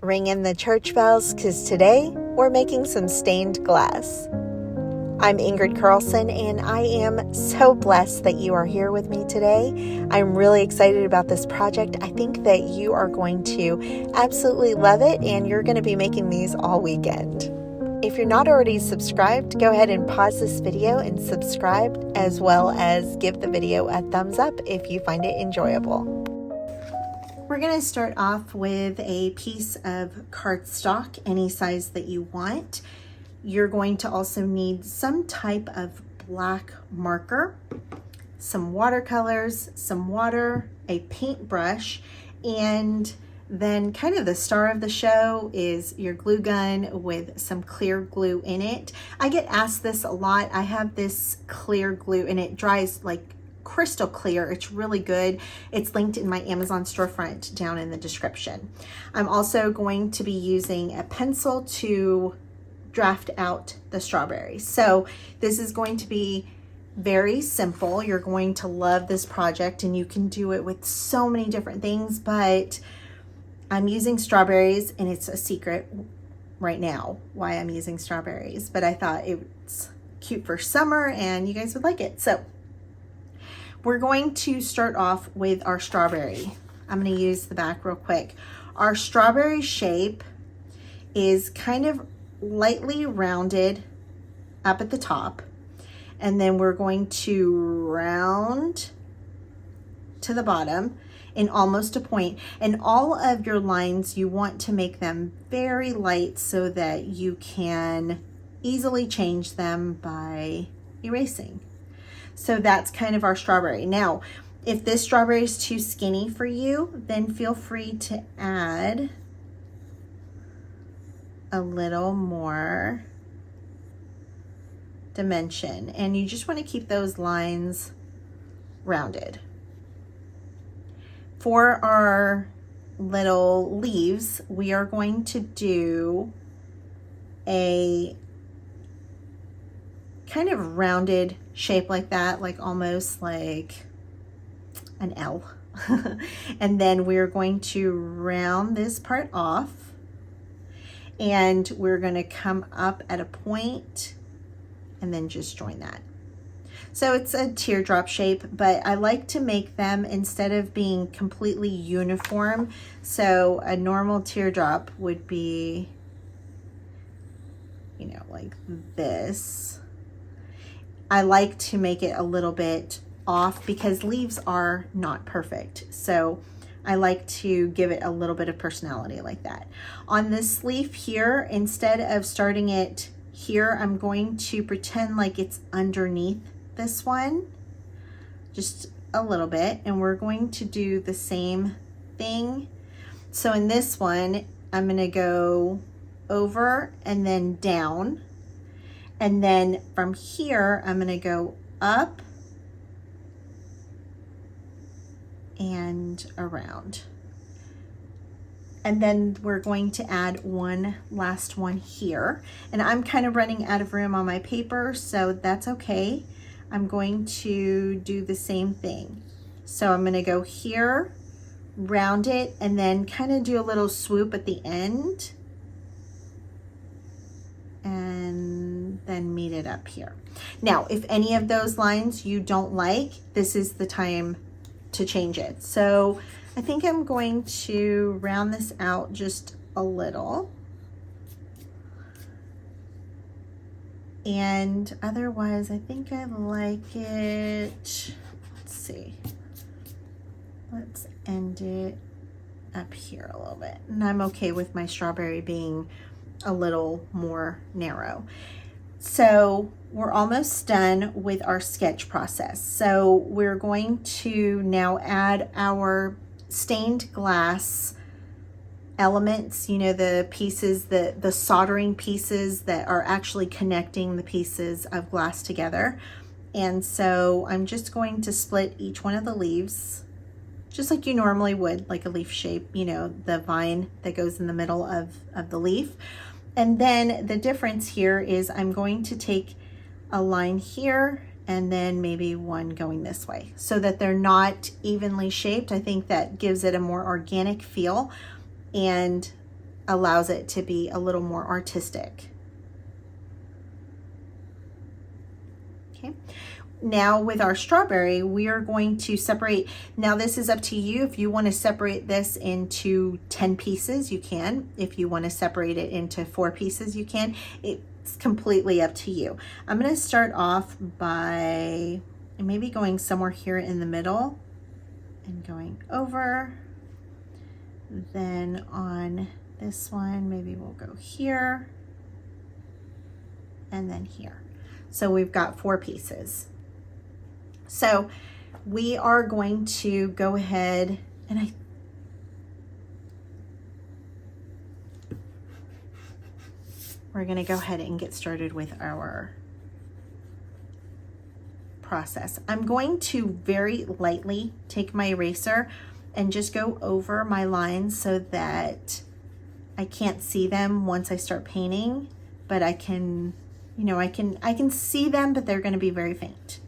Ring in the church bells, because today we're making some stained glass. I'm Ingrid Carlsen, and I am so blessed that you are here with me today. I'm really excited about this project. I think that you are going to absolutely love it, and you're going to be making these all weekend. If you're not already subscribed, go ahead and pause this video and subscribe, as well as give the video a thumbs up if you find it enjoyable. We're going to start off with a piece of cardstock, any size that you want. You're going to also need some type of black marker, some watercolors, some water, a paintbrush, and then kind of the star of the show is your glue gun with some clear glue in it. I get asked this a lot. I have this clear glue and it dries like crystal clear. It's really good. It's linked in my Amazon storefront down in the description. I'm also going to be using a pencil to draft out the strawberries. So this is going to be very simple. You're going to love this project and you can do it with so many different things, but I'm using strawberries, and it's a secret right now why I'm using strawberries, but I thought it's cute for summer and you guys would like it. So we're going to start off with our strawberry. I'm going to use the back real quick. Our strawberry shape is kind of lightly rounded up at the top, and then we're going to round to the bottom in almost a point. And all of your lines, you want to make them very light so that you can easily change them by erasing. So that's kind of our strawberry. Now, if this strawberry is too skinny for you, then feel free to add a little more dimension, and you just want to keep those lines rounded. For our little leaves, we are going to do a kind of rounded shape like that, like almost like an L. And then we're going to round this part off, and we're going to come up at a point and then just join that. So it's a teardrop shape, but I like to make them instead of being completely uniform. So a normal teardrop would be, you know, like this. I like to make it a little bit off because leaves are not perfect. So I like to give it a little bit of personality like that. On this leaf here, instead of starting it here, I'm going to pretend like it's underneath this one, just a little bit, and we're going to do the same thing. So in this one, I'm going to go over and then down, and then from here, I'm going to go up and around. And then we're going to add one last one here. And I'm kind of running out of room on my paper, so that's okay. I'm going to do the same thing. So I'm going to go here, round it, and then kind of do a little swoop at the end, and then meet it up here. Now, if any of those lines you don't like, this is the time to change it. So I think I'm going to round this out just a little. And otherwise, I think I like it. Let's see. Let's end it up here a little bit. And I'm okay with my strawberry being a little more narrow. So we're almost done with our sketch process. So we're going to now add our stained glass elements, you know, the pieces, the soldering pieces that are actually connecting the pieces of glass together. And so I'm just going to split each one of the leaves, just like you normally would, like a leaf shape, you know, the vine that goes in the middle of the leaf. And then the difference here is I'm going to take a line here and then maybe one going this way so that they're not evenly shaped. I think that gives it a more organic feel and allows it to be a little more artistic. Okay. Now with our strawberry, we are going to separate. Now this is up to you. If you want to separate this into 10 pieces, you can. If you want to separate it into 4 pieces, you can. It's completely up to you. I'm going to start off by maybe going somewhere here in the middle and going over. Then on this one, maybe we'll go here and then here. So we've got 4 pieces. So we are going to go ahead and we're going to go ahead and get started with our process. I'm going to very lightly take my eraser and just go over my lines so that I can't see them once I start painting, but I can, you know, I can see them, but they're going to be very faint.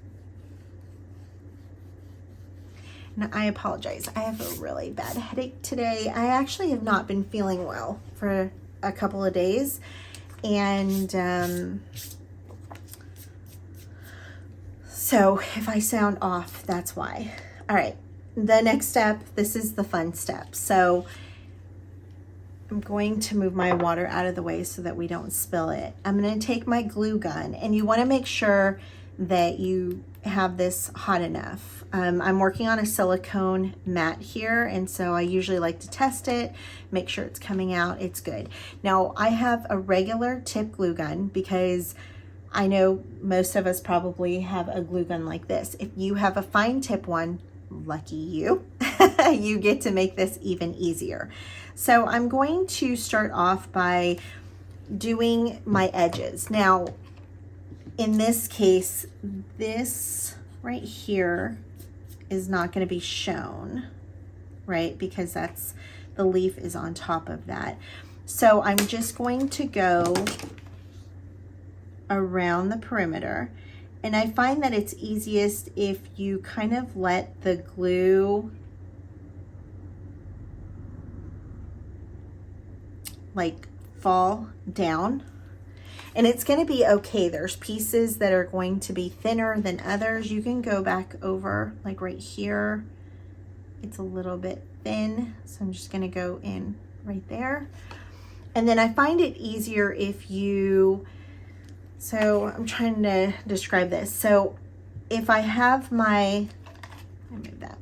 Now, I apologize. I have a really bad headache today. I actually have not been feeling well for a couple of days. And so if I sound off, that's why. All right, the next step, this is the fun step. So I'm going to move my water out of the way so that we don't spill it. I'm going to take my glue gun, and you want to make sure that you have this hot enough. I'm working on a silicone mat here, and so I usually like to test it, make sure it's coming out, it's good. Now I have a regular tip glue gun because I know most of us probably have a glue gun like this. If you have a fine tip one, lucky you, you get to make this even easier. So I'm going to start off by doing my edges. Now, in this case, this right here is not going to be shown, right? Because that's, the leaf is on top of that. So I'm just going to go around the perimeter. And I find that it's easiest if you kind of let the glue like fall down. And it's going to be okay. There's pieces that are going to be thinner than others. You can go back over, like right here. It's a little bit thin, so I'm just going to go in right there. And then I find it easier if you, so I'm trying to describe this. So if I have my, let me move that.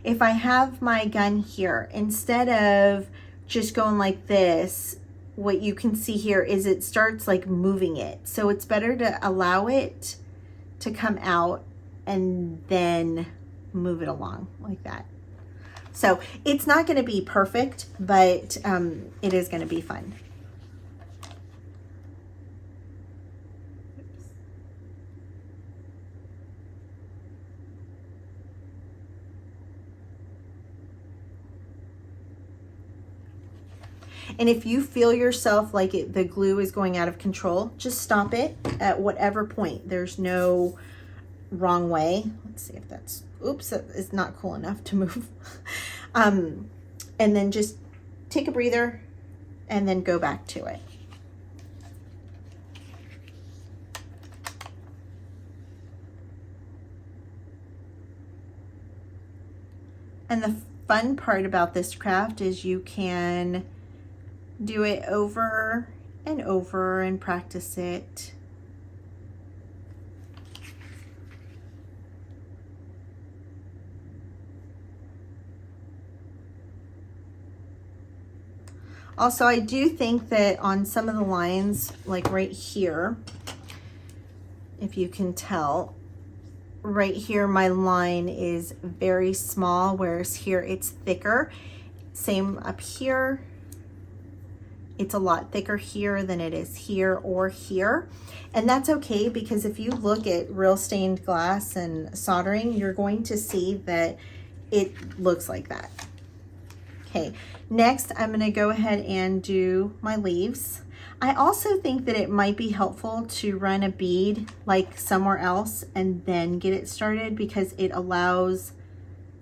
If I have my gun here, instead of just going like this, what you can see here is it starts like moving it. So it's better to allow it to come out and then move it along like that. So it's not going to be perfect, but it is going to be fun. And if you feel yourself like the glue is going out of control, just stop it at whatever point. There's no wrong way. Let's see if that's, oops, that is not cool enough to move. And then just take a breather and then go back to it. And the fun part about this craft is you can do it over and over and practice it. Also, I do think that on some of the lines, like right here, if you can tell, right here my line is very small, whereas here it's thicker. Same up here. It's a lot thicker here than it is here or here. And that's okay, because if you look at real stained glass and soldering, you're going to see that it looks like that. Okay, next I'm gonna go ahead and do my leaves. I also think that it might be helpful to run a bead like somewhere else and then get it started, because it allows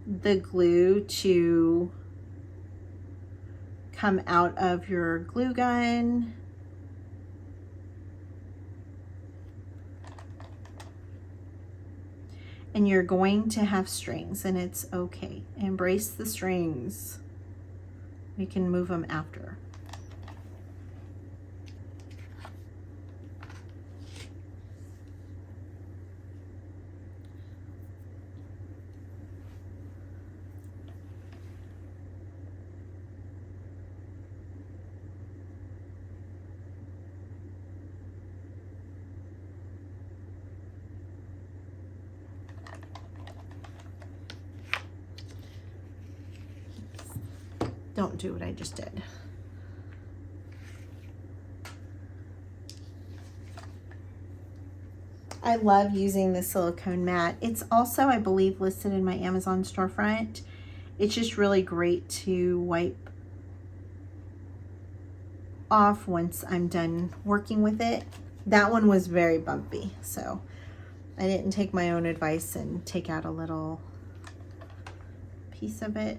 the glue to come out of your glue gun. And you're going to have strings, and it's okay. Embrace the strings. We can move them after. Don't do what I just did. I love using the silicone mat. It's also, I believe, listed in my Amazon storefront. It's just really great to wipe off once I'm done working with it. That one was very bumpy, so I didn't take my own advice and take out a little piece of it.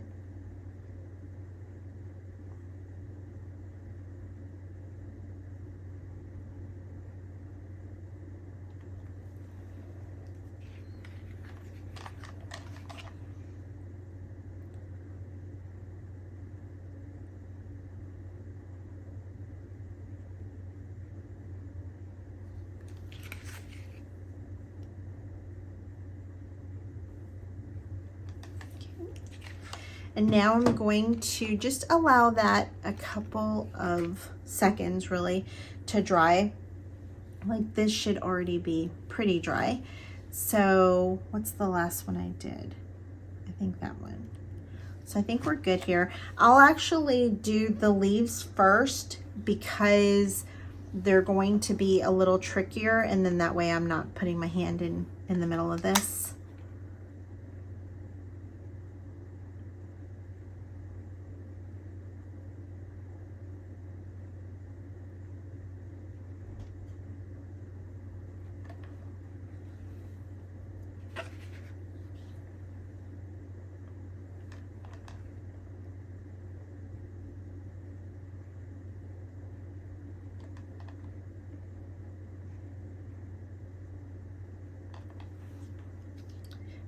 And now I'm going to just allow that a couple of seconds really to dry. Like this should already be pretty dry. So what's the last one I did? I think that one. So I think we're good here. I'll actually do the leaves first because they're going to be a little trickier, and then that way I'm not putting my hand in the middle of this.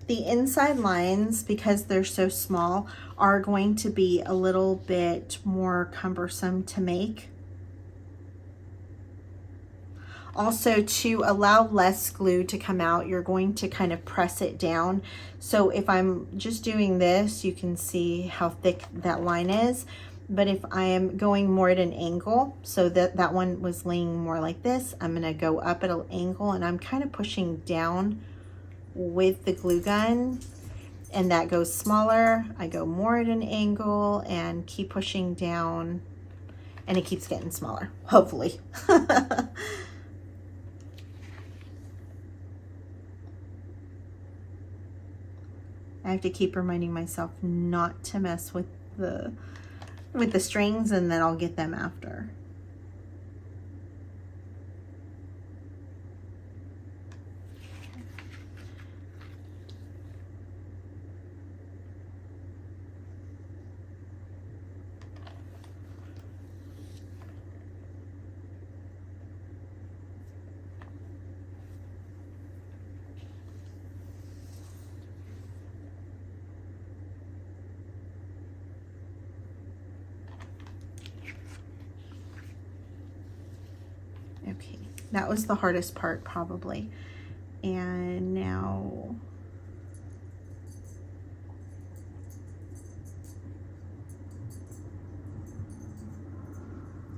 The inside lines, because they're so small, are going to be a little bit more cumbersome to make. Also, to allow less glue to come out, you're going to kind of press it down. So if I'm just doing this, you can see how thick that line is. But if I am going more at an angle, so that one was laying more like this, I'm gonna go up at an angle, and I'm kind of pushing down with the glue gun, and that goes smaller. I go more at an angle and keep pushing down, and it keeps getting smaller, hopefully. I have to keep reminding myself not to mess with the strings, and then I'll get them after. Okay, that was the hardest part probably. And now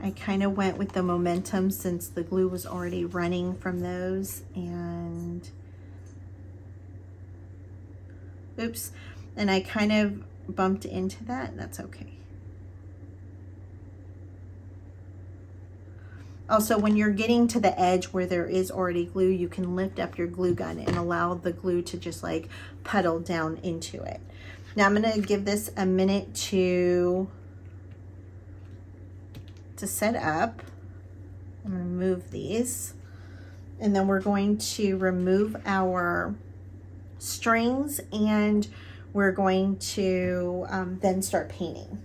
I kind of went with the momentum since the glue was already running from those, and oops, and I kind of bumped into that. That's okay. Also, when you're getting to the edge where there is already glue, you can lift up your glue gun and allow the glue to just like puddle down into it. Now I'm gonna give this a minute to set up. I'm gonna move these, and then we're going to remove our strings, and we're going to then start painting.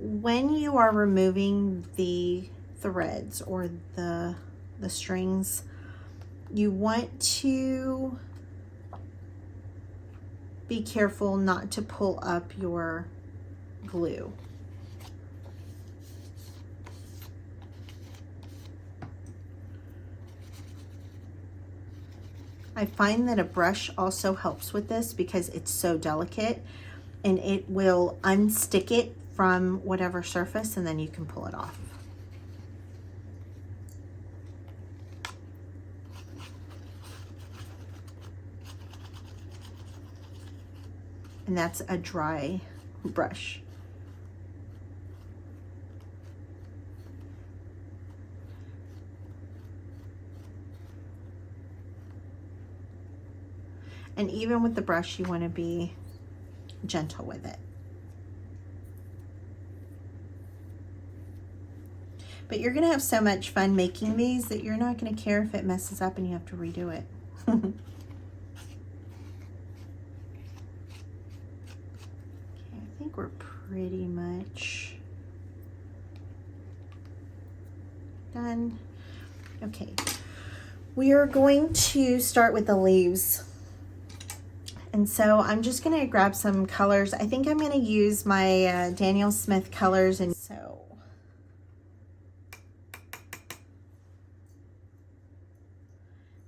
when you are removing the threads or the strings, you want to be careful not to pull up your glue. I find that a brush also helps with this because it's so delicate, and it will unstick it from whatever surface, and then you can pull it off. And that's a dry brush. And even with the brush, you want to be gentle with it. But you're going to have so much fun making these that you're not going to care if it messes up and you have to redo it. Okay, I think we're pretty much done. Okay, we are going to start with the leaves. And so I'm just going to grab some colors. I think I'm going to use my Daniel Smith colors. And so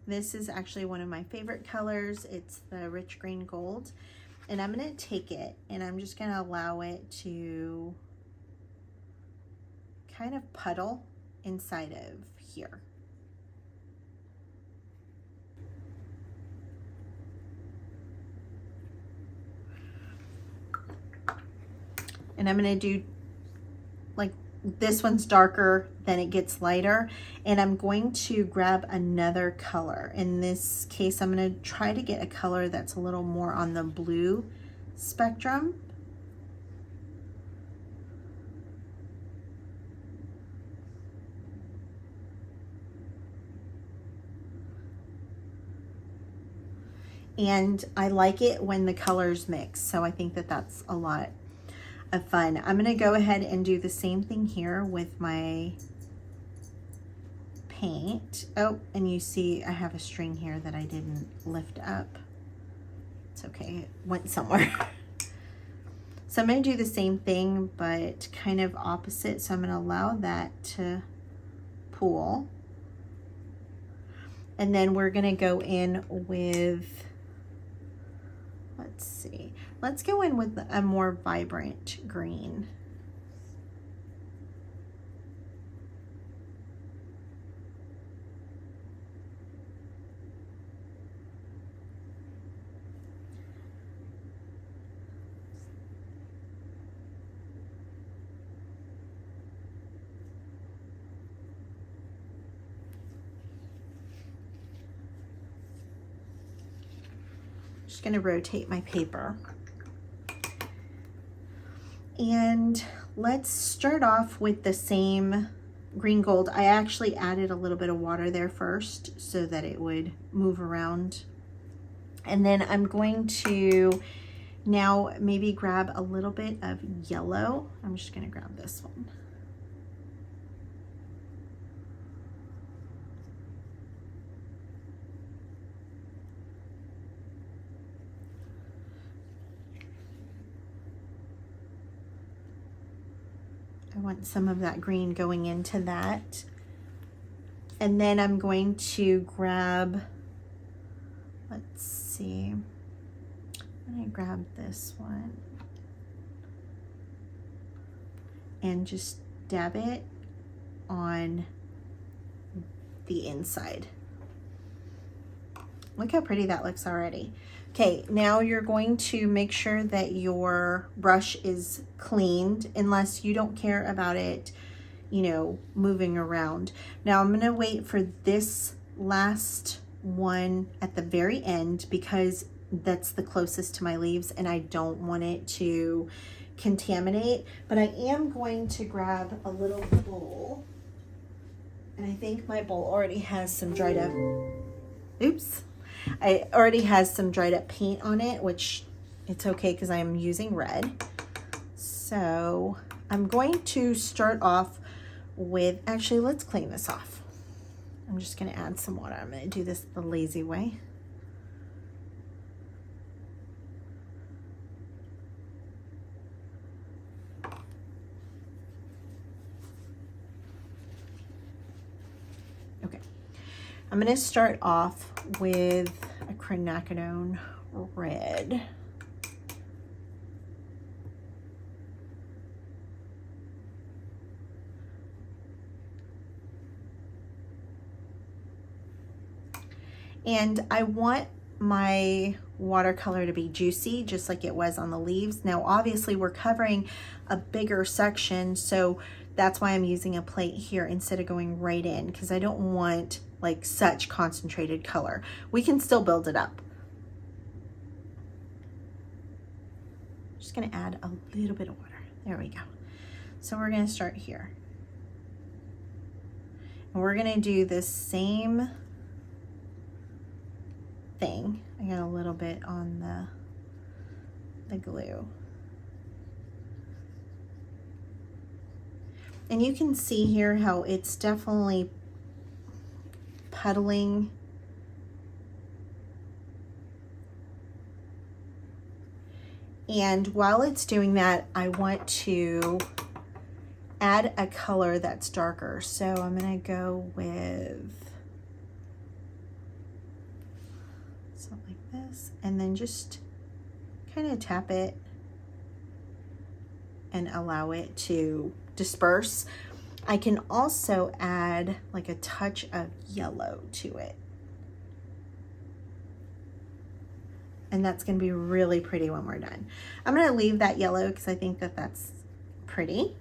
this is actually one of my favorite colors. It's the rich green gold. And I'm going to take it and I'm just going to allow it to kind of puddle inside of here. And I'm going to do, like, this one's darker, then it gets lighter, and I'm going to grab another color. In this case, I'm going to try to get a color that's a little more on the blue spectrum. And I like it when the colors mix, so I think that that's a lot of fun. I'm going to go ahead and do the same thing here with my paint. Oh, and you see I have a string here that I didn't lift up. It's okay, it went somewhere. So I'm going to do the same thing, but kind of opposite. So I'm going to allow that to pool. And then we're going to go in with, let's see, let's go in with a more vibrant green. Just going to rotate my paper. And let's start off with the same green gold. I actually added a little bit of water there first so that it would move around. And then I'm going to now maybe grab a little bit of yellow. I'm just going to grab this one. I want some of that green going into that. And then I'm going to grab, let's see, I'm going to grab this one and just dab it on the inside. Look how pretty that looks already. Okay, now you're going to make sure that your brush is cleaned, unless you don't care about it, you know, moving around. Now I'm gonna wait for this last one at the very end because that's the closest to my leaves and I don't want it to contaminate. But I am going to grab a little bowl, and I think my bowl already has some dried up, oops. I already has some dried up paint on it, which it's okay because I am using red. So I'm going to start off with, actually, let's clean this off. I'm just going to add some water. I'm going to do this the lazy way. Okay, I'm going to start off with a quinacridone red. And I want my watercolor to be juicy, just like it was on the leaves. Now, obviously, we're covering a bigger section, so that's why I'm using a plate here instead of going right in, because I don't want like such concentrated color. We can still build it up. I'm just gonna add a little bit of water. There we go. So we're gonna start here. And we're gonna do the same thing. I got a little bit on the glue. And you can see here how it's definitely puddling. And while it's doing that, I want to add a color that's darker. So I'm gonna go with something like this, and then just kind of tap it and allow it to disperse. I can also add like a touch of yellow to it. And that's going to be really pretty when we're done. I'm going to leave that yellow because I think that that's pretty.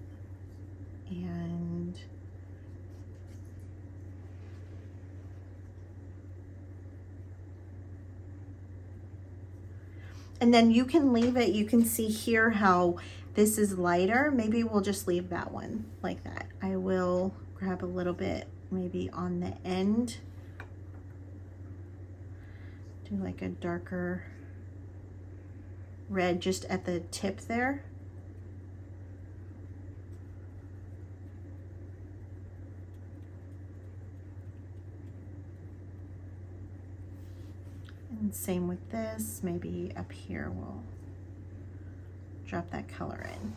And then you can leave it. You can see here how this is lighter. Maybe we'll just leave that one like that. I will grab a little bit maybe on the end. Do like a darker red just at the tip there. And same with this, maybe up here we'll drop that color in.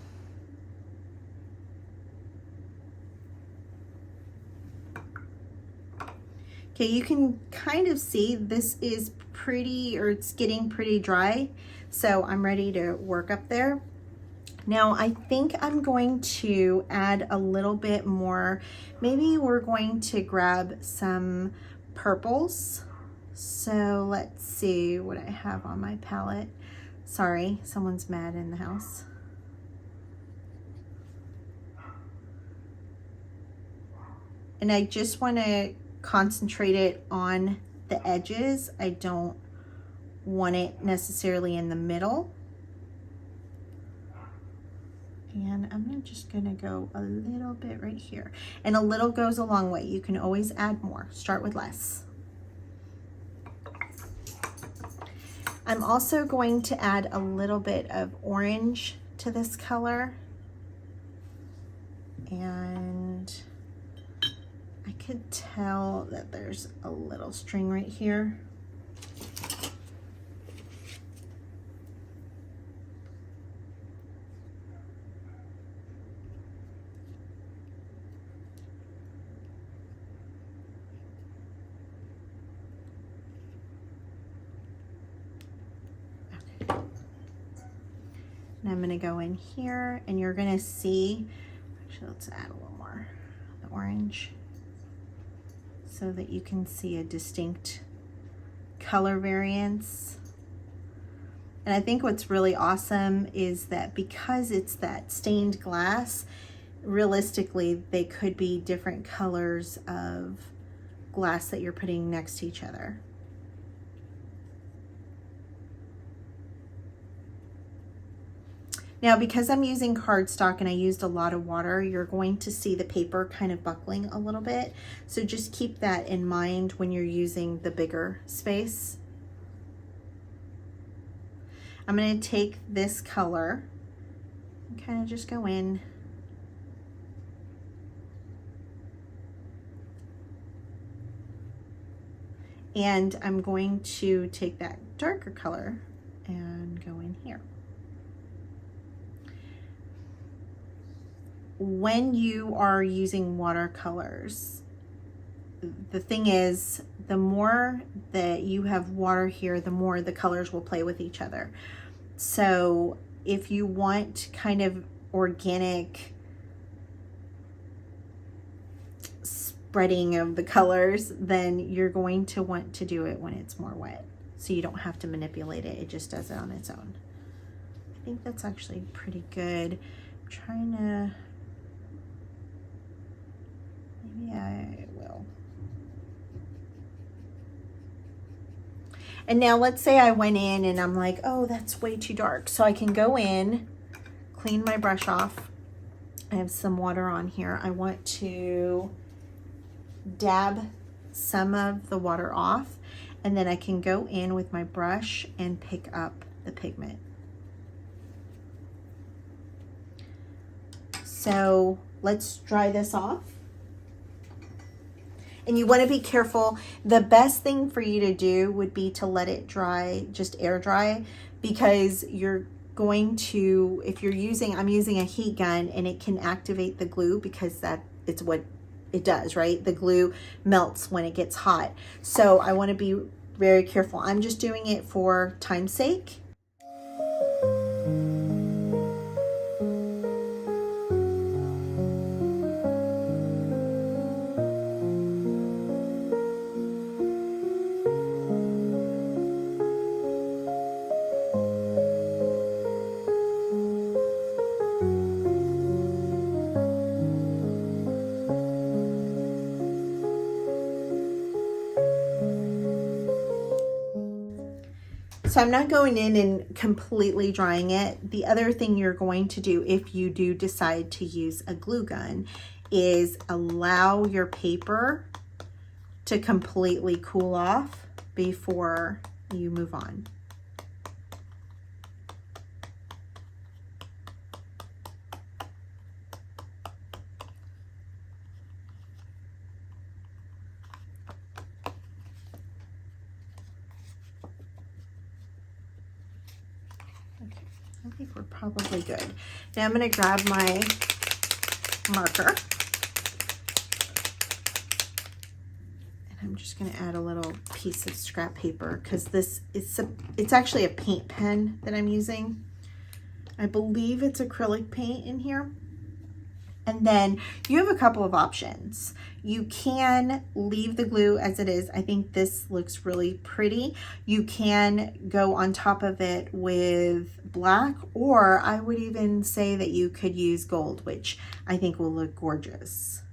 Okay, you can kind of see this is pretty, or it's getting pretty dry, so I'm ready to work up there. Now I think I'm going to add a little bit more. Maybe we're going to grab some purples. So let's see what I have on my palette. Sorry, someone's mad in the house. And I just want to concentrate it on the edges. I don't want it necessarily in the middle. And I'm just gonna go a little bit right here. And a little goes a long way. You can always add more. Start with less. I'm also going to add a little bit of orange to this color. And I could tell that there's a little string right here. And I'm gonna go in here and you're gonna see, actually let's add a little more of the orange so that you can see a distinct color variance. And I think what's really awesome is that because it's that stained glass, realistically, they could be different colors of glass that you're putting next to each other. Now, because I'm using cardstock and I used a lot of water, you're going to see the paper kind of buckling a little bit. So just keep that in mind when you're using the bigger space. I'm going to take this color and kind of just go in And I'm going to take that darker color and go in here. When you are using watercolors, the thing is, the more that you have water here, the more the colors will play with each other. So if you want kind of organic spreading of the colors, then you're going to want to do it when it's more wet, so you don't have to manipulate it. It just does it on its own. I think that's actually pretty good. I'm trying to, maybe I will. And now let's say I went in and I'm like, oh, that's way too dark. So I can go in, clean my brush off. I have some water on here. I want to dab some of the water off, and then I can go in with my brush and pick up the pigment. So let's dry this off. And you want to be careful. The best thing for you to do would be to let it dry, just air dry, because you're going to, if you're using, I'm using a heat gun, and it can activate the glue, because it's what it does, right? The glue melts when it gets hot. So I want to be very careful. I'm just doing it for time's sake. So I'm not going in and completely drying it. The other thing you're going to do, if you do decide to use a glue gun, is allow your paper to completely cool off before you move on. I think we're probably good. Now I'm going to grab my marker, and I'm just going to add a little piece of scrap paper, because it's actually a paint pen that I'm using. I believe it's acrylic paint in here. And then you have a couple of options. You can leave the glue as it is. I think this looks really pretty. You can go on top of it with black, or I would even say that you could use gold, which I think will look gorgeous.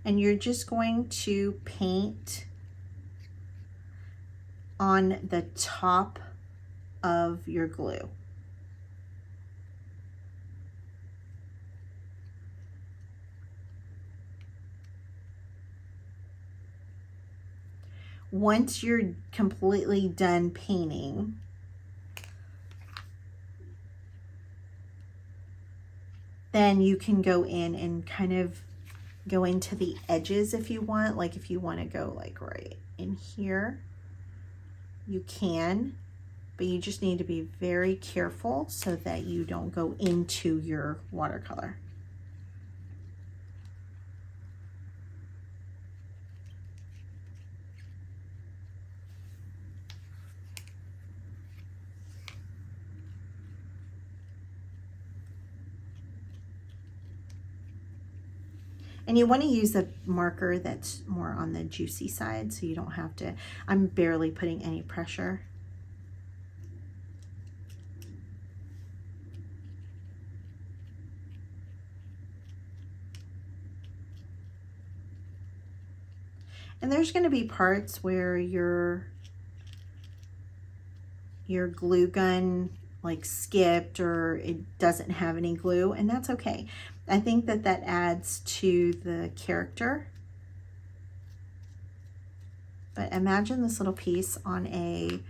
And you're just going to paint on the top of your glue. Once you're completely done painting, then you can go in and kind of go into the edges if you want. Like if you want to go like right in here, you can, but you just need to be very careful so that you don't go into your watercolor. And you want to use a marker that's more on the juicy side, so you don't have to, I'm barely putting any pressure. And there's going to be parts where your glue gun like skipped, or it doesn't have any glue, and that's okay. I think that adds to the character. But imagine this little piece on a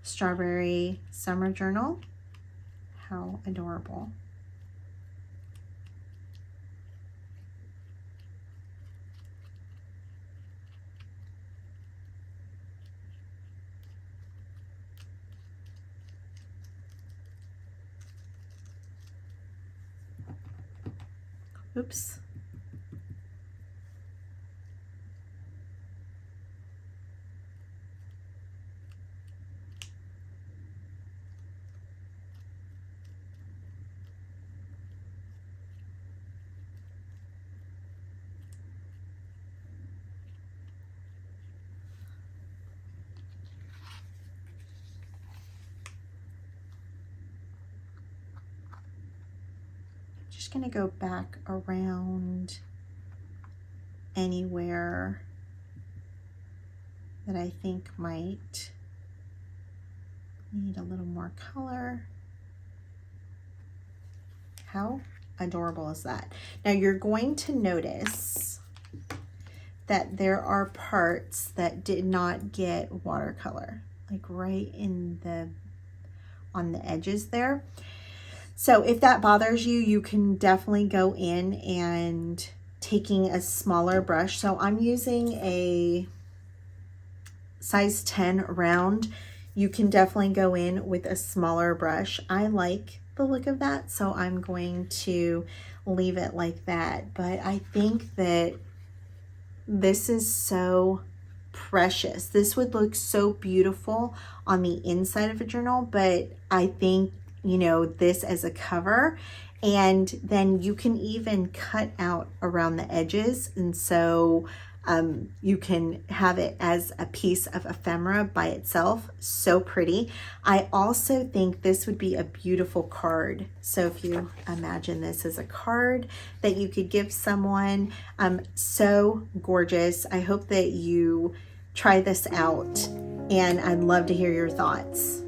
strawberry summer journal. How adorable. Oops. Just going to go back around anywhere that I think might need a little more color. How adorable is that? Now you're going to notice that there are parts that did not get watercolor, like right in on the edges there. So if that bothers you, you can definitely go in and taking a smaller brush. So I'm using a size 10 round. You can definitely go in with a smaller brush. I like the look of that, so I'm going to leave it like that. But I think that this is so precious. This would look so beautiful on the inside of a journal, but I think, you know, this as a cover, and then you can even cut out around the edges, and so you can have it as a piece of ephemera by itself. So pretty. I also think this would be a beautiful card. So if you imagine this as a card that you could give someone, so gorgeous. I hope that you try this out, and I'd love to hear your thoughts.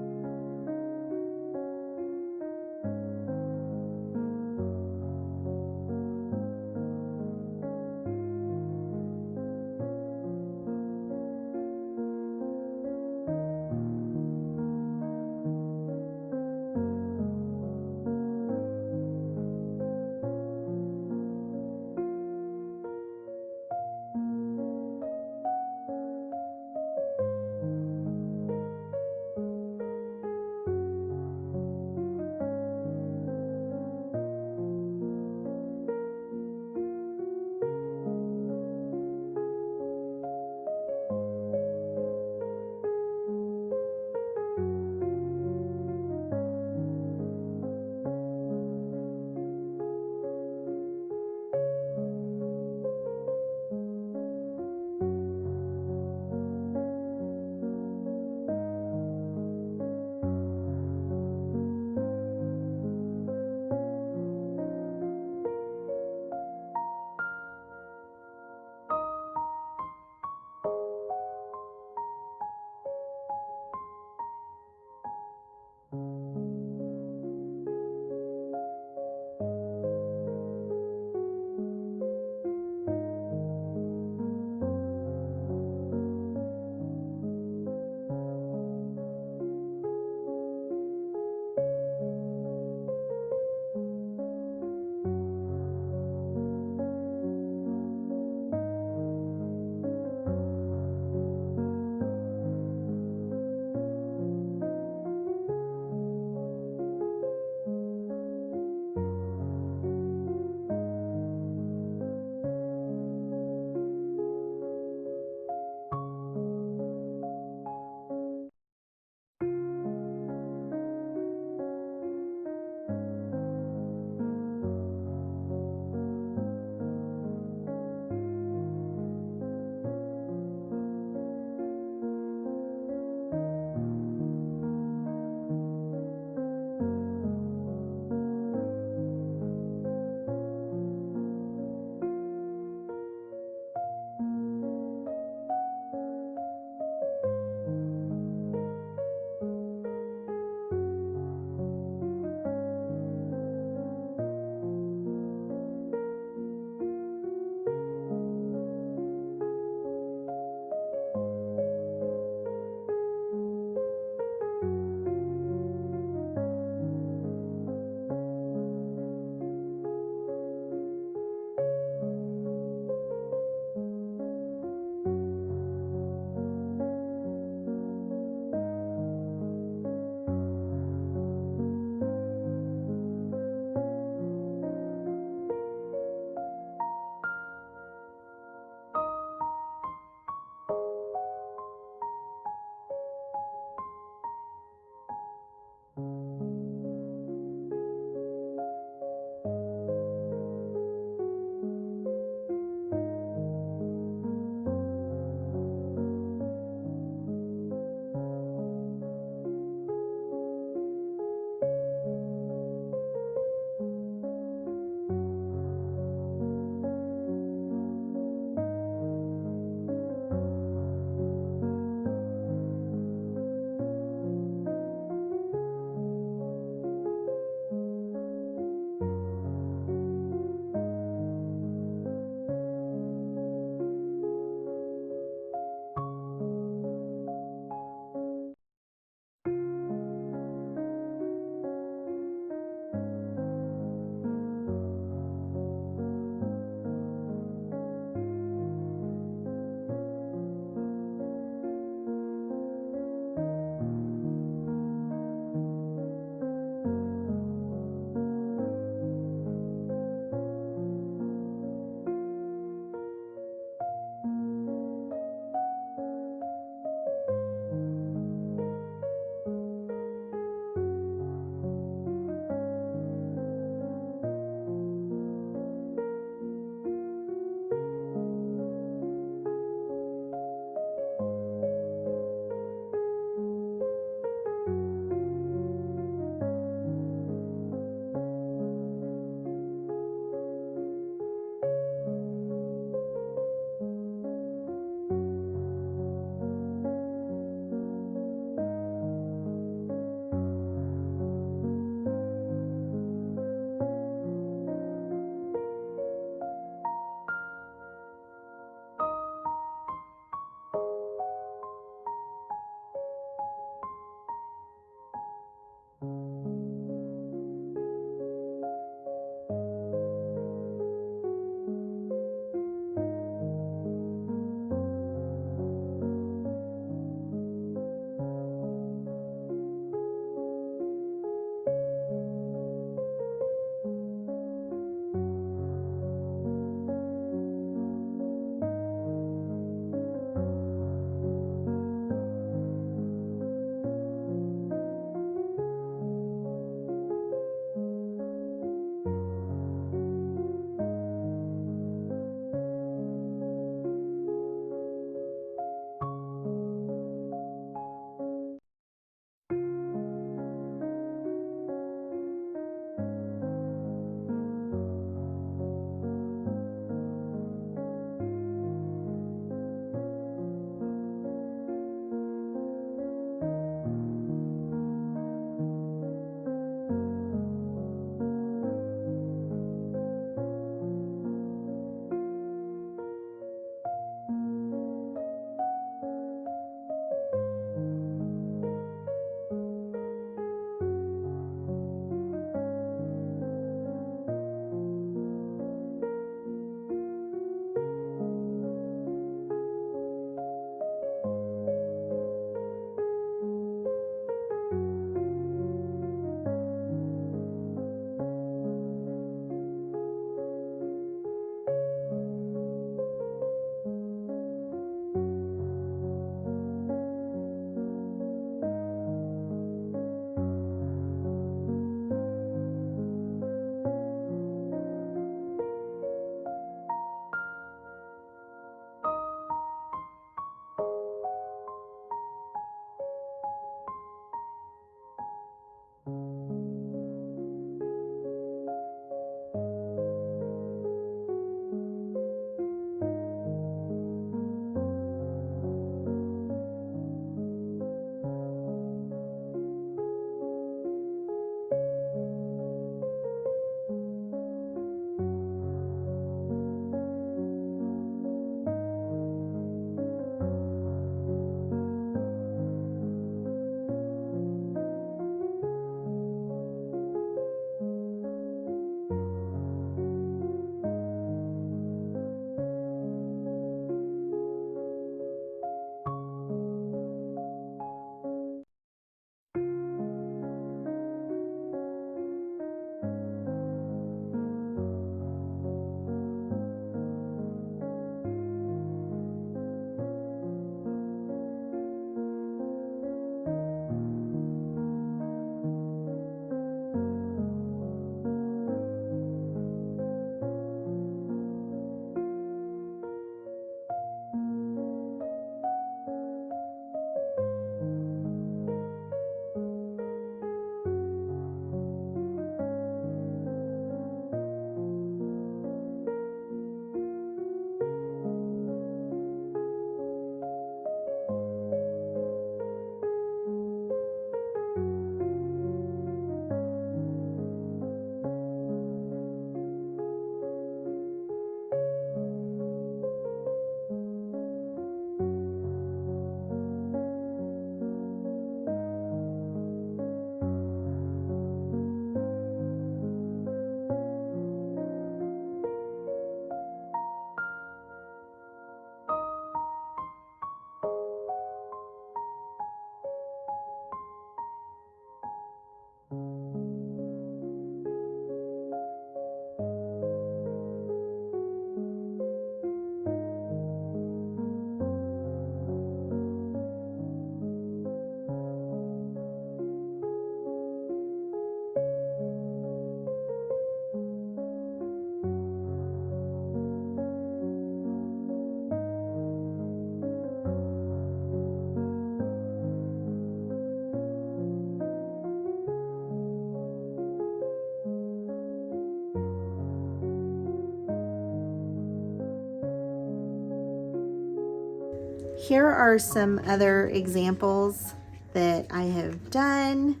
here are some other examples that I have done,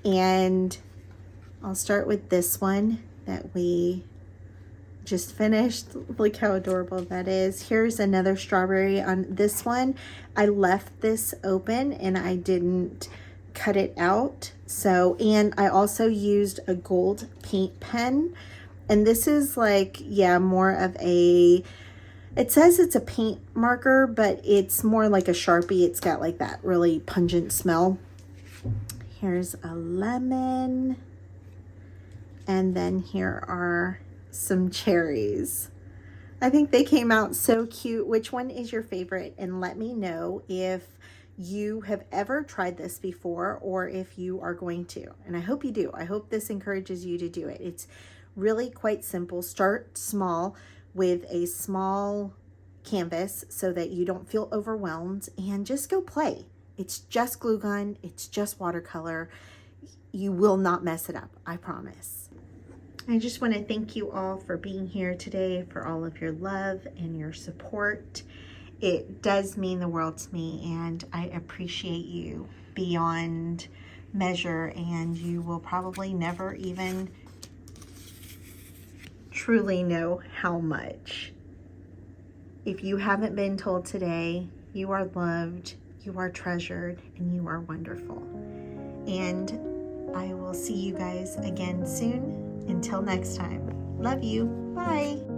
and I'll start with this one that we just finished. Look how adorable that is. Here's another strawberry. On this one, I left this open and I didn't cut it out. So, and I also used a gold paint pen, and this is like, yeah, more of a, it says it's a paint marker, but it's more like a Sharpie. It's got like that really pungent smell. Here's a lemon, and then here are some cherries. I think they came out so cute. Which one is your favorite? And let me know if you have ever tried this before or if you are going to. And I hope you do. I hope this encourages you to do it. It's really quite simple. Start small with a small canvas so that you don't feel overwhelmed, and just go play. It's just glue gun. It's just watercolor. You will not mess it up. I promise. I just want to thank you all for being here today, for all of your love and your support. It does mean the world to me, and I appreciate you beyond measure, and you will probably never even truly know how much. If you haven't been told today, you are loved, you are treasured, and you are wonderful. And I will see you guys again soon. Until next time, love you. Bye.